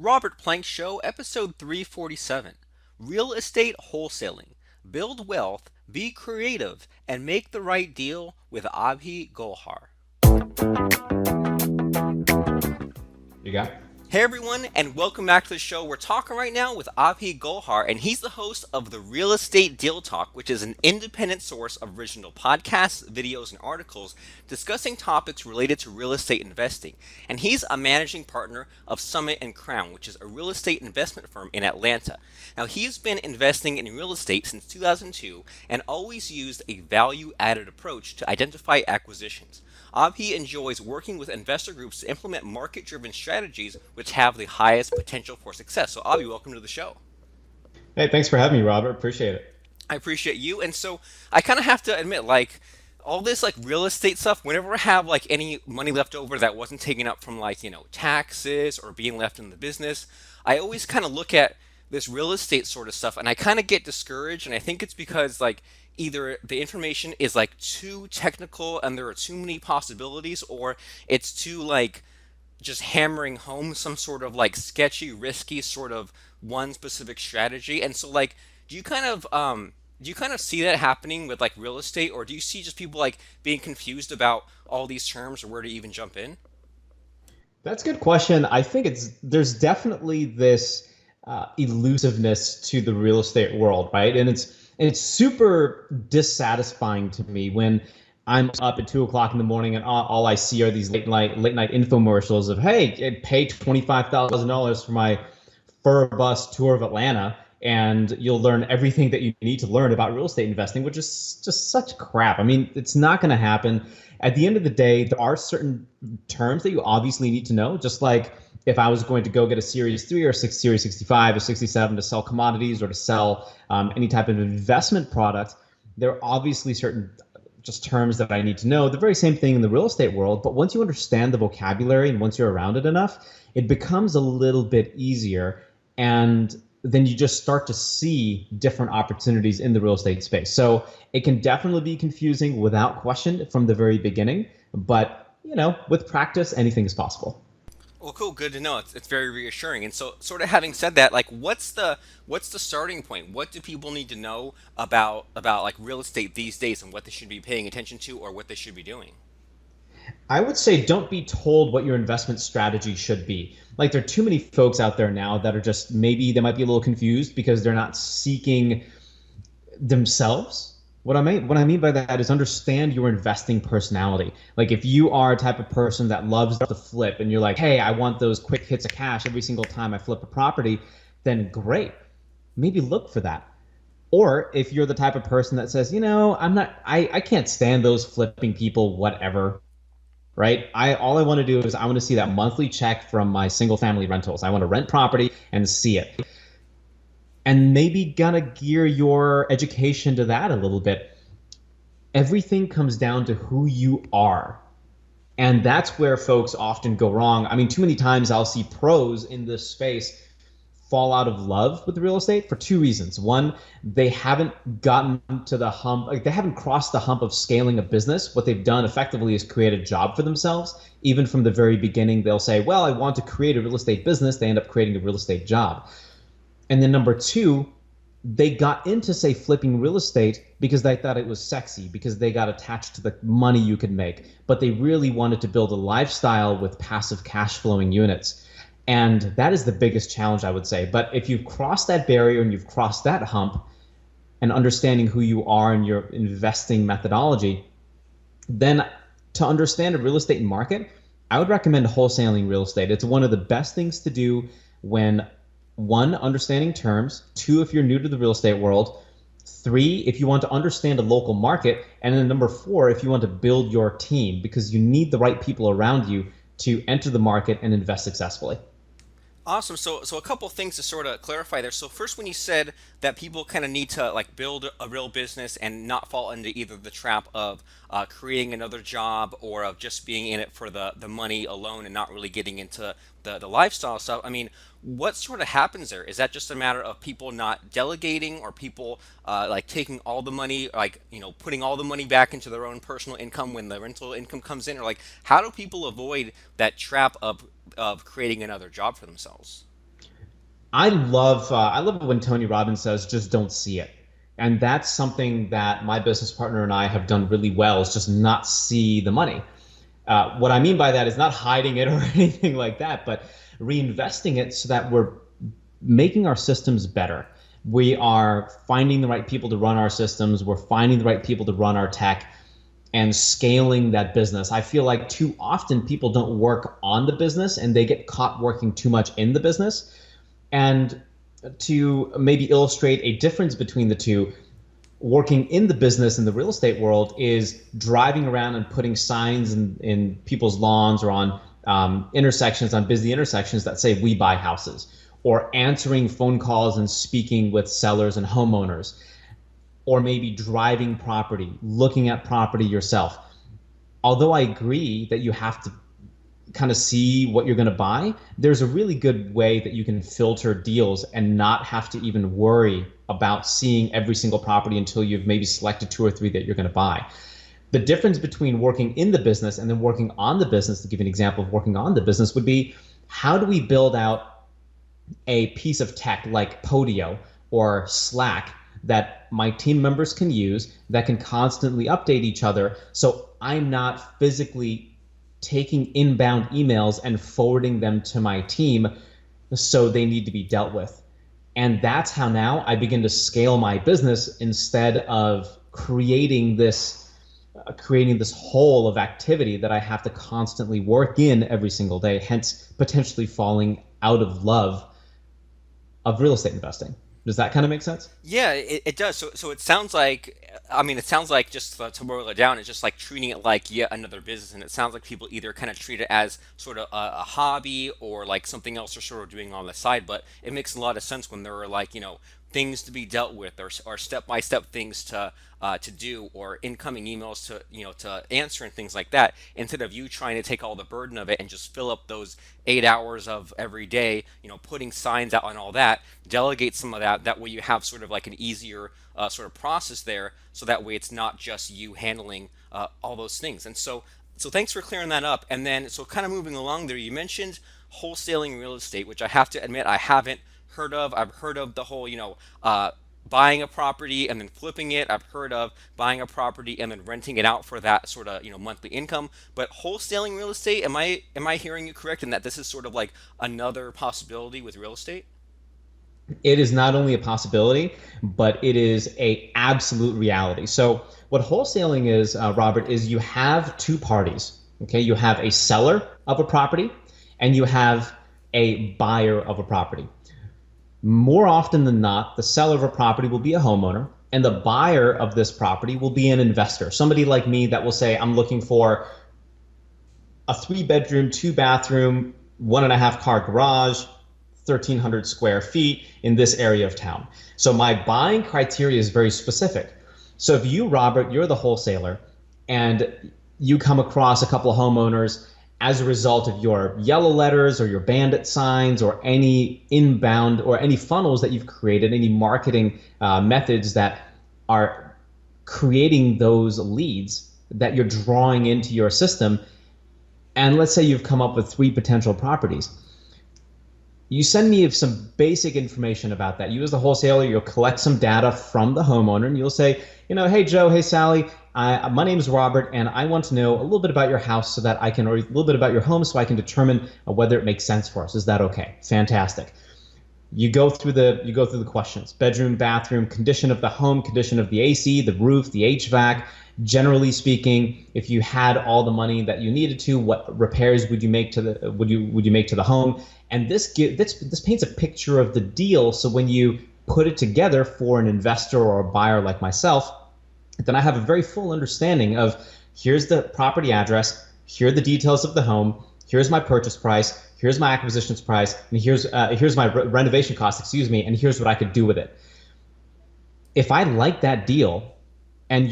Robert Plank Show, episode 347. Real Estate Wholesaling. Build wealth, be creative, and make the right deal with Abhi Golhar. You got? Hey everyone, and welcome back to the show. We're talking right now with Abhi Golhar, and he's the host of the Real Estate Deal Talk, which is an independent source of original podcasts, videos, and articles discussing topics related to real estate investing. And he's a managing partner of Summit Crowne, which is a real estate investment firm in Atlanta. Now, he's been investing in real estate since 2002 and always used a value added approach to identify acquisitions. Abhi enjoys working with investor groups to implement market driven strategies which have the highest potential for success. So, Abhi, welcome to the show. Hey, thanks for having me, Robert. Appreciate it. I appreciate you. And so, I kind of have to admit, like, all this like real estate stuff, whenever I have like any money left over that wasn't taken up from like, taxes or being left in the business, I always kind of look at this real estate sort of stuff and I kind of get discouraged. And I think it's because like either the information is like too technical and there are too many possibilities, or it's too like just hammering home some sort of like sketchy, risky sort of one specific strategy. And so like, do you kind of do you kind of see that happening with like real estate, or do you see just people like being confused about all these terms or where to even jump in? That's a good question. I think there's definitely this elusiveness to the real estate world, right? And it's super dissatisfying to me when I'm up at 2 o'clock in the morning and all I see are these late night infomercials of, hey, pay $25,000 for my fur bus tour of Atlanta, and you'll learn everything that you need to learn about real estate investing, which is just such crap. I mean, it's not going to happen. At the end of the day, there are certain terms that you obviously need to know, just like if I was going to go get a Series 3 or 6 Series 65 or 67 to sell commodities or to sell any type of investment product, there are obviously certain just terms that I need to know. The very same thing in the real estate world. But once you understand the vocabulary and once you're around it enough, it becomes a little bit easier. And then you just start to see different opportunities in the real estate space. So it can definitely be confusing without question from the very beginning. But, with practice, anything is possible. Well, cool, good to know. It's very reassuring. And so, sort of having said that, like, what's the starting point? What do people need to know about like real estate these days, and what they should be paying attention to, or what they should be doing? I would say don't be told what your investment strategy should be. Like, there are too many folks out there now that are just, maybe they might be a little confused because they're not seeking themselves. What I mean by that is understand your investing personality. Like, if you are a type of person that loves to flip and you're like, hey, I want those quick hits of cash every single time I flip a property, then great. Maybe look for that. Or if you're the type of person that says, I can't stand those flipping people, whatever, right? All I want to do is I want to see that monthly check from my single family rentals. I want to rent property and see it. And maybe gonna gear your education to that a little bit. Everything comes down to who you are. And that's where folks often go wrong. I mean, too many times I'll see pros in this space fall out of love with real estate for two reasons. One, they haven't gotten to the hump, like they haven't crossed the hump of scaling a business. What they've done effectively is create a job for themselves. Even from the very beginning, they'll say, well, I want to create a real estate business. They end up creating a real estate job. And then number two, they got into, say, flipping real estate because they thought it was sexy, because they got attached to the money you could make. But they really wanted to build a lifestyle with passive cash flowing units. And that is the biggest challenge, I would say. But if you've crossed that barrier and you've crossed that hump and understanding who you are and your investing methodology, then to understand a real estate market, I would recommend wholesaling real estate. It's one of the best things to do when, one, understanding terms, two, if you're new to the real estate world, three, if you want to understand a local market, and then number four, if you want to build your team, because you need the right people around you to enter the market and invest successfully. Awesome. So a couple things to sort of clarify there. So first, when you said that people kind of need to like build a real business and not fall into either the trap of creating another job or of just being in it for the money alone and not really getting into the lifestyle stuff. I mean, what sort of happens there? Is that just a matter of people not delegating, or people like taking all the money, like putting all the money back into their own personal income when the rental income comes in, or like how do people avoid that trap of creating another job for themselves? I love when Tony Robbins says, "Just don't see it," and that's something that my business partner and I have done really well, is just not see the money. What I mean by that is not hiding it or anything like that, but reinvesting it so that we're making our systems better. We are finding the right people to run our systems. We're finding the right people to run our tech and scaling that business. I feel like too often people don't work on the business and they get caught working too much in the business. And to maybe illustrate a difference between the two, working in the business in the real estate world is driving around and putting signs in people's lawns or on intersections, on busy intersections that say "We buy houses," or answering phone calls and speaking with sellers and homeowners, or maybe driving property, looking at property yourself. Although I agree that you have to kind of see what you're going to buy, there's a really good way that you can filter deals and not have to even worry about seeing every single property until you've maybe selected two or three that you're going to buy. The difference between working in the business and then working on the business, to give you an example of working on the business, would be how do we build out a piece of tech like Podio or Slack that my team members can use that can constantly update each other, so I'm not physically taking inbound emails and forwarding them to my team, so they need to be dealt with. And that's how now I begin to scale my business instead of creating this hole of activity that I have to constantly work in every single day, hence potentially falling out of love of real estate investing. Does that kind of make sense? Yeah, it does. So it sounds like, I mean, it sounds like, just to boil it down, it's just like treating it like yet another business. And it sounds like people either kind of treat it as sort of a hobby or like something else they're sort of doing on the side. But it makes a lot of sense when there are like, things to be dealt with, or step by step things to do, or incoming emails to answer and things like that, instead of you trying to take all the burden of it and just fill up those 8 hours of every day, putting signs out and all that. Delegate some of that. That way you have sort of like an easier sort of process there, so that way it's not just you handling all those things. And so thanks for clearing that up. And then, so kind of moving along there, you mentioned wholesaling real estate, which I have to admit I haven't heard of. I've heard of the whole, buying a property and then flipping it. I've heard of buying a property and then renting it out for that sort of, monthly income. But wholesaling real estate, am I hearing you correct in that this is sort of like another possibility with real estate? It is not only a possibility, but it is a absolute reality. So what wholesaling is, Robert, is you have two parties. Okay, you have a seller of a property and you have a buyer of a property. More often than not, the seller of a property will be a homeowner, and the buyer of this property will be an investor. Somebody like me that will say, I'm looking for a 3 bedroom, 2 bathroom, 1.5 car garage, 1,300 square feet in this area of town. So my buying criteria is very specific. So if you, Robert, you're the wholesaler and you come across a couple of homeowners as a result of your yellow letters or your bandit signs or any inbound or any funnels that you've created, any marketing methods that are creating those leads that you're drawing into your system, and let's say you've come up with 3 potential properties, you send me some basic information about that. You as the wholesaler, you'll collect some data from the homeowner and you'll say, hey, Joe, hey, Sally, my name is Robert and I want to know a little bit about your house so that I can, or a little bit about your home so I can determine whether it makes sense for us. Is that okay? Fantastic. You go through the questions: bedroom, bathroom, condition of the home, condition of the AC, the roof, the HVAC. Generally speaking, if you had all the money that you needed to, what repairs would you make to the home? And this paints a picture of the deal. So when you put it together for an investor or a buyer like myself, then I have a very full understanding of, here's the property address, here are the details of the home, here's my purchase price, here's my acquisitions price, and here's my renovation cost, and here's what I could do with it. If I like that deal, and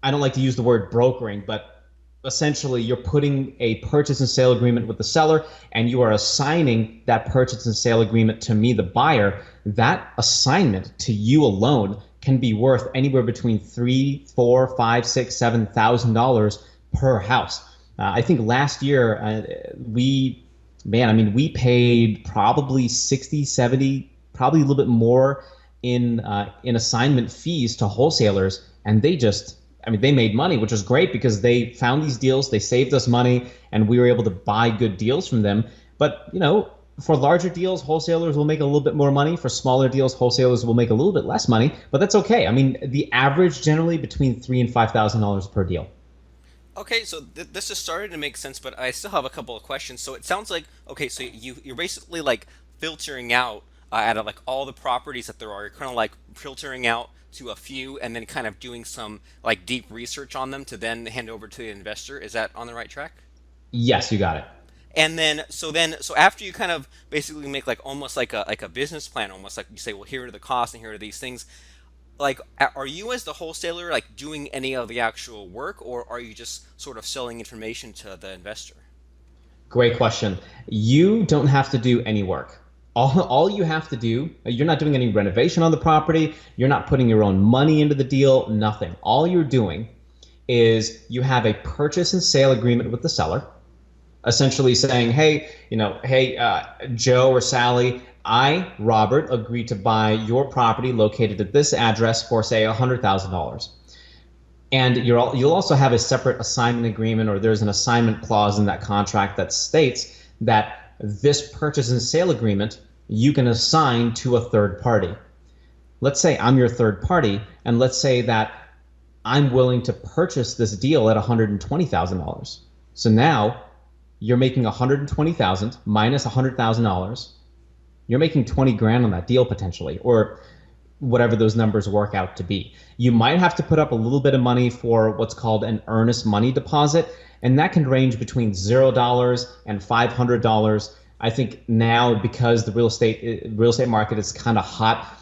I don't like to use the word brokering, but essentially you're putting a purchase and sale agreement with the seller and you are assigning that purchase and sale agreement to me, the buyer, that assignment to you alone can be worth anywhere between $3, $4, $5, $6, $7,000 per house. I think last year we Man, I mean, we paid probably 60, 70, probably a little bit more in assignment fees to wholesalers, and they just, I mean, they made money, which was great because they found these deals, they saved us money, and we were able to buy good deals from them. But, for larger deals, wholesalers will make a little bit more money. For smaller deals, wholesalers will make a little bit less money, but that's okay. I mean, the average generally between $3,000 and $5,000 per deal. Okay, so this is starting to make sense, but I still have a couple of questions. So it sounds like okay, so you're basically like filtering out out of like all the properties that there are. You're kind of like filtering out to a few, and then kind of doing some like deep research on them to then hand over to the investor. Is that on the right track? Yes, you got it. And so after you kind of basically make like almost like a business plan, almost like you say, well, here are the costs and here are these things. Like, are you as the wholesaler like doing any of the actual work, or are you just sort of selling information to the investor? Great question. You don't have to do any work. All you have to do, you're not doing any renovation on the property. You're not putting your own money into the deal, nothing. All you're doing is you have a purchase and sale agreement with the seller, essentially saying, hey, Joe or Sally, I, Robert, agree to buy your property located at this address for, say, $100,000. And you'll also have a separate assignment agreement, or there's an assignment clause in that contract that states that this purchase and sale agreement you can assign to a third party. Let's say I'm your third party, and let's say that I'm willing to purchase this deal at $120,000. So now you're making $120,000 minus $100,000. You're making 20 grand on that deal potentially, or whatever those numbers work out to be. You might have to put up a little bit of money for what's called an earnest money deposit, and that can range between $0 and $500. I think now, because the real estate market is kind of hot,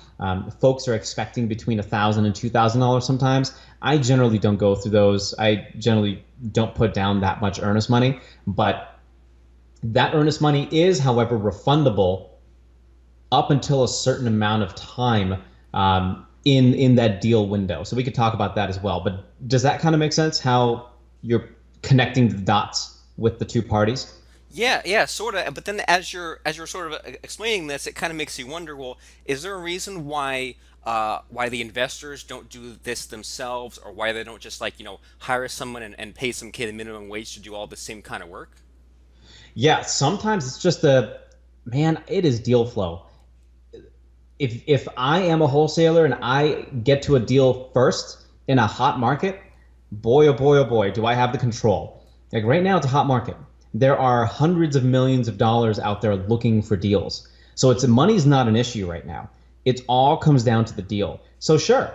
folks are expecting between $1,000 and $2,000 sometimes. I generally don't go through those. I generally don't put down that much earnest money, but that earnest money is, however, refundable up until a certain amount of time in that deal window. So we could talk about that as well. But does that kind of make sense, how you're connecting the dots with the two parties? Yeah, yeah, sort of. But then as you're sort of explaining this, it kind of makes you wonder. Well, is there a reason why the investors don't do this themselves, or why they don't just like hire someone and pay some kid a minimum wage to do all the same kind of work? Yeah, sometimes it's just man, it is deal flow. If I am a wholesaler and I get to a deal first in a hot market, boy, oh boy, oh boy, do I have the control. Like right now, it's a hot market. There are hundreds of millions of dollars out there looking for deals. So money's not an issue right now. It all comes down to the deal. So sure,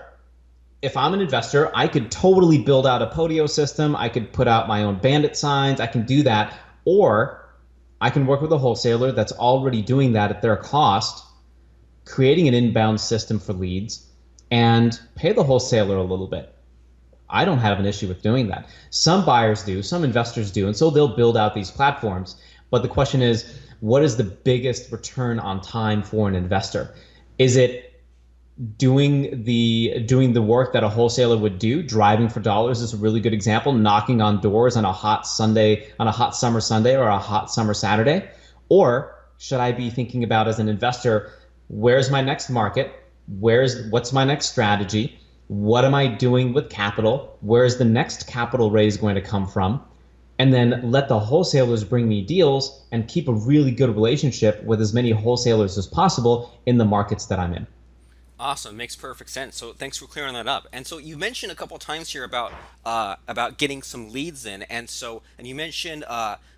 if I'm an investor, I could totally build out a Podio system. I could put out my own bandit signs. I can do that. Or I can work with a wholesaler that's already doing that at their cost, creating an inbound system for leads, and pay the wholesaler a little bit. I don't have an issue with doing that. Some buyers do, some investors do, and so they'll build out these platforms. But the question is, what is the biggest return on time for an investor? Is it doing the work that a wholesaler would do? Driving for dollars is a really good example. Knocking on doors on a hot summer Sunday or a hot summer Saturday? Or should I be thinking about, as an investor, where's my next market? What's my next strategy? What am I doing with capital? Where's the next capital raise going to come from? And then let the wholesalers bring me deals and keep a really good relationship with as many wholesalers as possible in the markets that I'm in. Awesome, makes perfect sense. So thanks for clearing that up. And so you mentioned a couple times here about getting some leads in, and you mentioned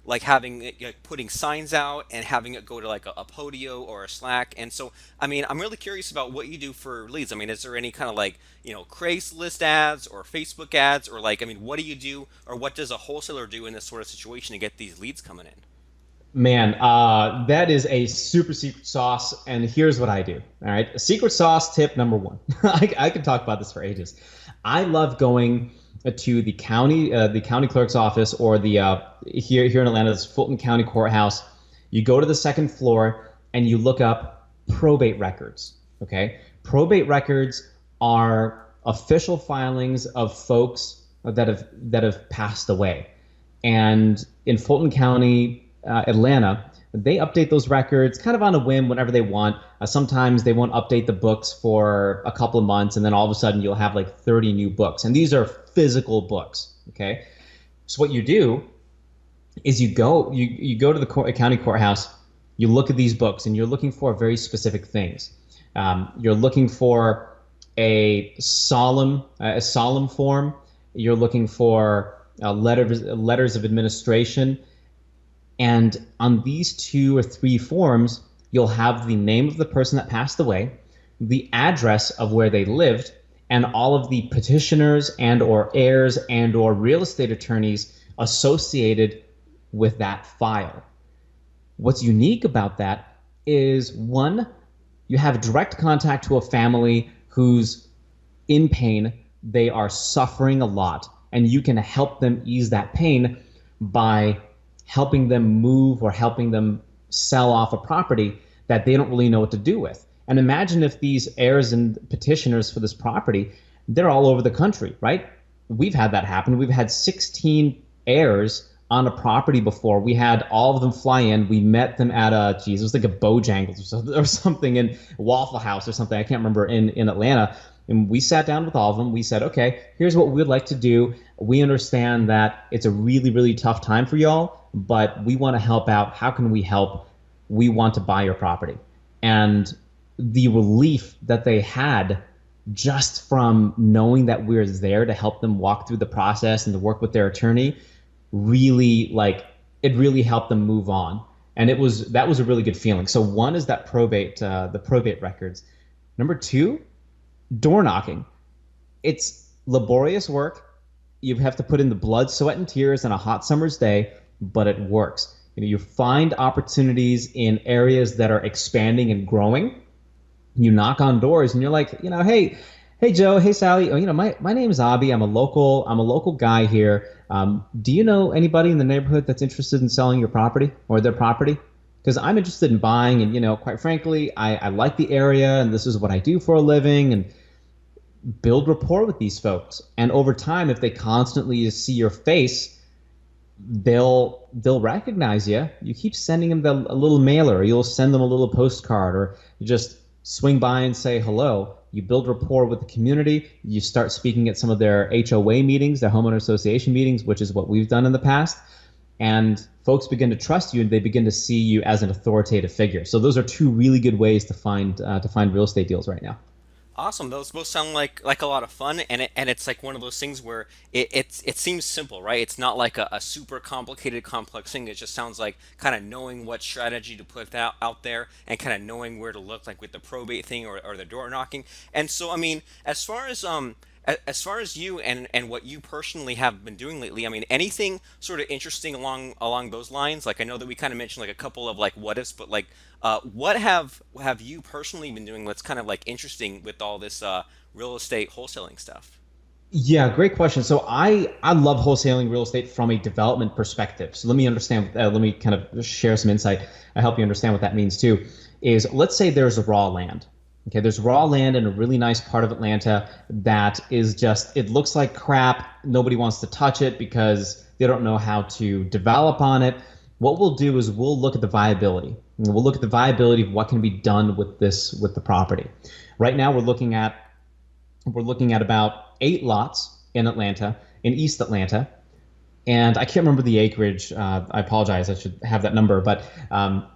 like having like putting signs out and having it go to like a Podio or a Slack. And so I mean, I'm really curious about what you do for leads. I mean, is there any kind of like Craigslist ads or Facebook ads, or like, I mean, what do you do, or what does a wholesaler do in this sort of situation to get these leads coming in? Man, that is a super secret sauce, and here's what I do. All right, secret sauce tip number one. I could talk about this for ages. I love going to the county clerk's office, or the here in Atlanta, this Fulton County Courthouse. You go to the second floor and you look up probate records. Okay, probate records are official filings of folks that have passed away, and in Fulton County, Atlanta, they update those records kind of on a whim whenever they want. Sometimes they won't update the books for a couple of months, and then all of a sudden you'll have like 30 new books. And these are physical books, okay? So what you do is you go to the county courthouse, you look at these books, and you're looking for very specific things. You're looking for a solemn form. You're looking for letters of administration. And on these 2 or 3 forms, you'll have the name of the person that passed away, the address of where they lived, and all of the petitioners and or heirs and or real estate attorneys associated with that file. What's unique about that is, one, you have direct contact to a family who's in pain. They are suffering a lot, and you can help them ease that pain by helping them move or helping them sell off a property that they don't really know what to do with. And imagine if these heirs and petitioners for this property, they're all over the country, right? We've had that happen. We've had 16 heirs on a property before. We had all of them fly in. We met them at it was like a Bojangles or something in Waffle House or something. I can't remember, in Atlanta. And we sat down with all of them. We said, okay, here's what we'd like to do. We understand that it's a really, really tough time for y'all, but we want to help out. How can we help? We want to buy your property. And the relief that they had just from knowing that we're there to help them walk through the process and to work with their attorney, really, it really helped them move on. And that was a really good feeling. So one is that the probate records. Number 2, door knocking. It's laborious work. You have to put in the blood, sweat, and tears on a hot summer's day, but it works. You find opportunities in areas that are expanding and growing. You knock on doors and you're like, hey Joe, hey Sally, my name is Abhi. I'm a local guy here. Do you know anybody in the neighborhood that's interested in selling your property or their property? Because I'm interested in buying, and quite frankly, I like the area, and this is what I do for a living. And build rapport with these folks. And over time, if they constantly see your face, they'll recognize you. You keep sending them a little mailer, or you'll send them a little postcard, or you just swing by and say hello. You build rapport with the community. You start speaking at some of their HOA meetings, their homeowner association meetings, which is what we've done in the past. And folks begin to trust you, and they begin to see you as an authoritative figure. So those are 2 really good ways to find real estate deals right now. Awesome. Those both sound like a lot of fun, and it's like one of those things where it seems simple, right? It's not like a super complicated, complex thing. It just sounds like kind of knowing what strategy to put out there, and kind of knowing where to look, like with the probate thing or the door knocking. And so, I mean, as far as you and what you personally have been doing lately, I mean, anything sort of interesting along those lines? Like, I know that we kind of mentioned like a couple of like what ifs, but like what have you personally been doing that's kind of like interesting with all this real estate wholesaling stuff? Yeah, great question. So I love wholesaling real estate from a development perspective. So let me understand. Let me kind of share some insight. I help you understand what that means too. Is, let's say there's a raw land. Okay, there's raw land in a really nice part of Atlanta that is just, it looks like crap. Nobody wants to touch it because they don't know how to develop on it. What we'll do is we'll look at the viability. We'll look at the viability of what can be done with the property. Right now we're looking at about 8 lots in Atlanta, in East Atlanta. And I can't remember the acreage. I apologize. I should have that number. But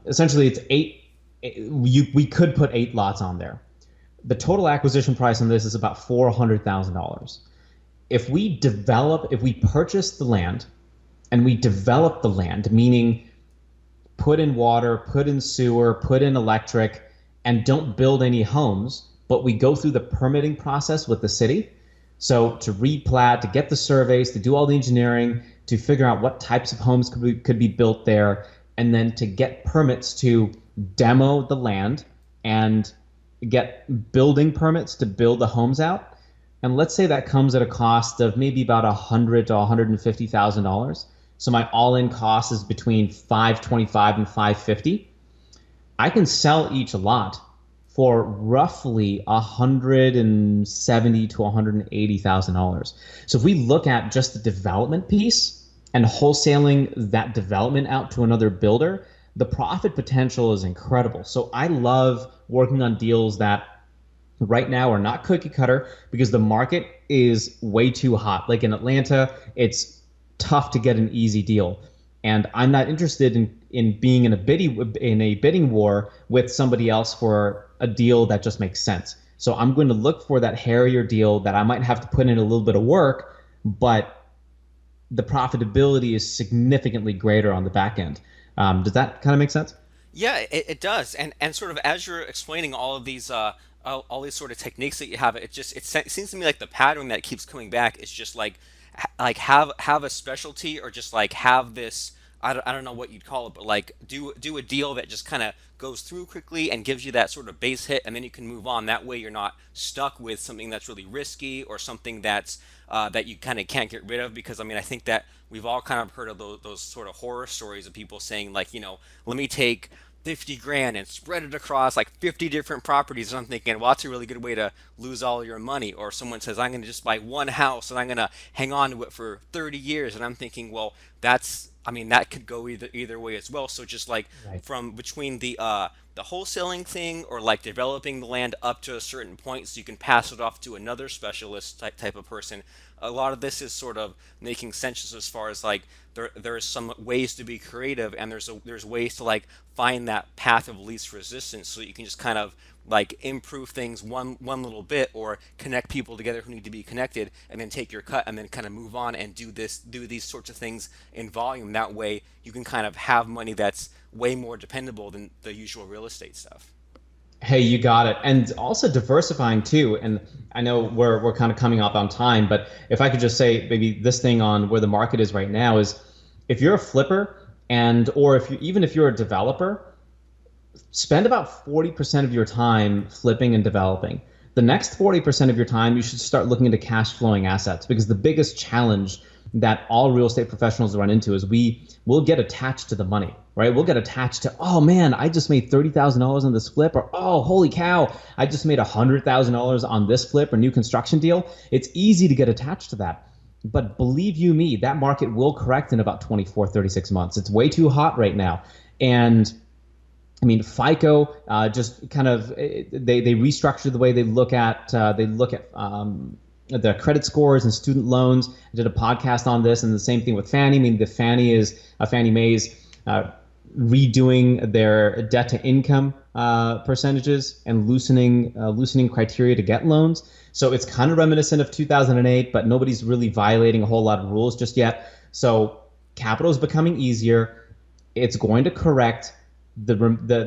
essentially it's 8. We could put 8 lots on there. The total acquisition price on this is about $400,000. If we purchase the land and we develop the land, meaning put in water, put in sewer, put in electric, and don't build any homes, but we go through the permitting process with the city. So to replat, to get the surveys, to do all the engineering, to figure out what types of homes could be built there, and then to get permits to demo the land and get building permits to build the homes out. And let's say that comes at a cost of maybe about $100,000 to $150,000. So my all-in cost is between $525,000 and $550,000. I can sell each lot for roughly $170,000 to $180,000. So if we look at just the development piece and wholesaling that development out to another builder, the profit potential is incredible. So I love working on deals that right now are not cookie cutter because the market is way too hot. Like in Atlanta, it's tough to get an easy deal. And I'm not interested in being in a bidding war with somebody else for a deal that just makes sense. So I'm going to look for that hairier deal that I might have to put in a little bit of work, but the profitability is significantly greater on the back end. Does that kind of make sense? Yeah, it does, and sort of as you're explaining all of these all these sort of techniques that you have, it seems to me like the pattern that keeps coming back is just like have a specialty or just like have this. I don't know what you'd call it, but like do a deal that just kind of goes through quickly and gives you that sort of base hit, and then you can move on. That way, you're not stuck with something that's really risky or something that's that you kind of can't get rid of. Because I mean, I think that we've all kind of heard of those sort of horror stories of people saying like, let me take 50 grand and spread it across like 50 different properties. And I'm thinking, well, that's a really good way to lose all your money. Or someone says, I'm going to just buy one house and I'm going to hang on to it for 30 years. And I'm thinking, well, I mean, that could go either way as well. So just like Right. from between the wholesaling thing or like developing the land up to a certain point so you can pass it off to another specialist type of person. A lot of this is sort of making sense as far as like there's some ways to be creative, and there's ways to like find that path of least resistance so that you can just kind of like improve things one little bit or connect people together who need to be connected, and then take your cut and then kind of move on and do these sorts of things in volume. That way you can kind of have money that's way more dependable than the usual real estate stuff. Hey, you got it. And also diversifying too. And I know we're kind of coming up on time, but if I could just say maybe this thing on where the market is right now is if you're a flipper and or if you even if you're a developer, spend about 40% of your time flipping and developing. The next 40% of your time, you should start looking into cash flowing assets because the biggest challenge that all real estate professionals run into is we will get attached to the money, right? We'll get attached to, oh man, I just made $30,000 on this flip, or oh, holy cow, I just made $100,000 on this flip or new construction deal. It's easy to get attached to that. But believe you me, that market will correct in about 24, 36 months. It's way too hot right now. And I mean, FICO just kind of they restructured the way they look at the credit scores and student loans. I did a podcast on this, and the same thing with Fannie. I mean, the Fannie Mae's redoing their debt to income percentages and loosening criteria to get loans. So it's kind of reminiscent of 2008, but nobody's really violating a whole lot of rules just yet. So capital is becoming easier. It's going to correct. The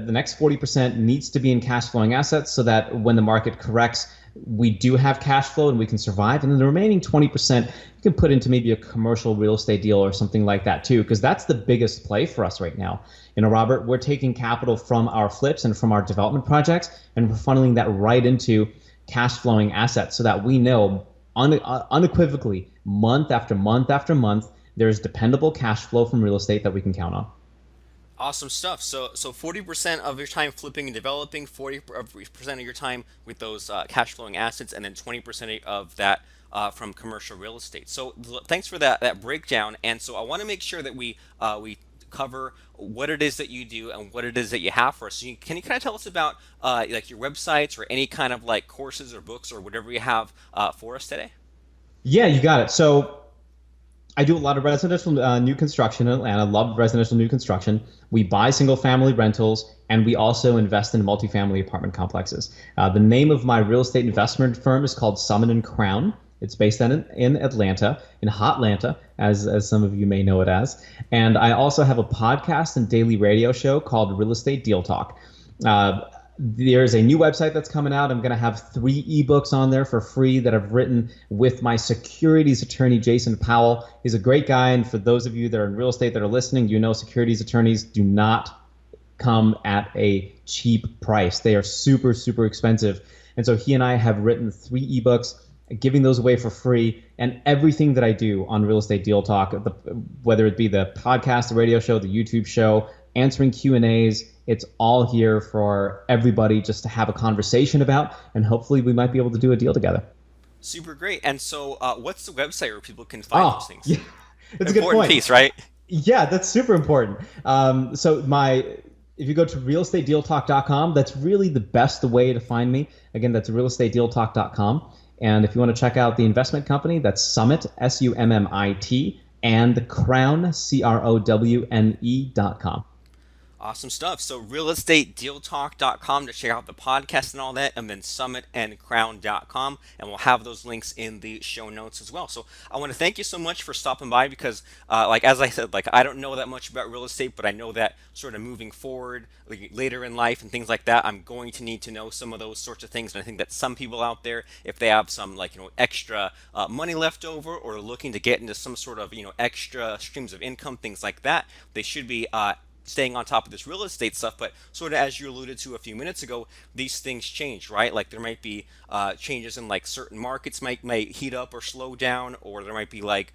next 40% needs to be in cash flowing assets so that when the market corrects, we do have cash flow and we can survive. And then the remaining 20% you can put into maybe a commercial real estate deal or something like that too, because that's the biggest play for us right now. Robert, we're taking capital from our flips and from our development projects, and we're funneling that right into cash flowing assets so that we know unequivocally, month after month after month, there's dependable cash flow from real estate that we can count on. Awesome stuff. So 40% of your time flipping and developing, 40% of your time with those cash flowing assets, and then 20% of that from commercial real estate. So thanks for that breakdown. And so I want to make sure that we cover what it is that you do and what it is that you have for us. So can you kind of tell us about like your websites or any kind of like courses or books or whatever you have for us today? Yeah, you got it. So I do a lot of residential new construction in Atlanta. Love residential new construction. We buy single family rentals, and we also invest in multifamily apartment complexes. The name of my real estate investment firm is called Summit Crowne. It's based in Atlanta, in Hotlanta, as some of you may know it as. And I also have a podcast and daily radio show called Real Estate Deal Talk. There's a new website that's coming out. I'm going to have 3 ebooks on there for free that I've written with my securities attorney, Jason Powell. He's a great guy. And for those of you that are in real estate that are listening, securities attorneys do not come at a cheap price. They are super, super expensive. And so he and I have written 3 ebooks, giving those away for free. And everything that I do on Real Estate Deal Talk, whether it be the podcast, the radio show, the YouTube show, answering Q&As, it's all here for everybody just to have a conversation about, and hopefully we might be able to do a deal together. Super great. And so what's the website where people can find those things? Yeah, that's a good Important point. piece, right? Yeah, that's super important. So if you go to realestatedealtalk.com, that's really the best way to find me. Again, that's realestatedealtalk.com. And if you want to check out the investment company, that's Summit, Summit, and Crown, Crowne.com. Awesome stuff. So realestatedealtalk.com to check out the podcast and all that, and then summitandcrown.com, and we'll have those links in the show notes as well. So I want to thank you so much for stopping by because, like as I said, like I don't know that much about real estate, but I know that sort of moving forward, like, later in life and things like that, I'm going to need to know some of those sorts of things. And I think that some people out there, if they have some like extra money left over or looking to get into some sort of extra streams of income, things like that, they should be staying on top of this real estate stuff. But sort of as you alluded to a few minutes ago, these things change, right? Like there might be changes in like certain markets might heat up or slow down, or there might be like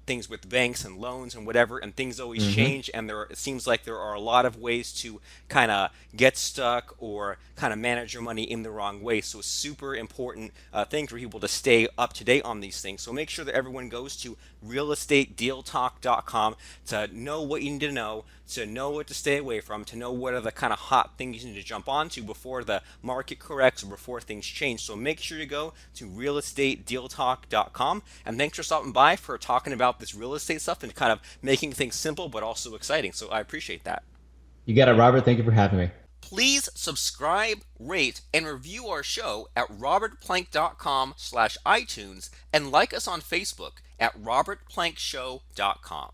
things with banks and loans and whatever, and things always Mm-hmm. change. And it seems like there are a lot of ways to kind of get stuck or kind of manage your money in the wrong way. So it's super important thing for people to stay up to date on these things. So make sure that everyone goes to realestatedealtalk.com to know what you need to know, to know what to stay away from, to know what are the kind of hot things you need to jump onto before the market corrects or before things change. So make sure to go to realestatedealtalk.com. And thanks for stopping by for talking about this real estate stuff and kind of making things simple but also exciting. So I appreciate that. You got it, Robert. Thank you for having me. Please subscribe, rate, and review our show at robertplank.com/iTunes and like us on Facebook at robertplankshow.com.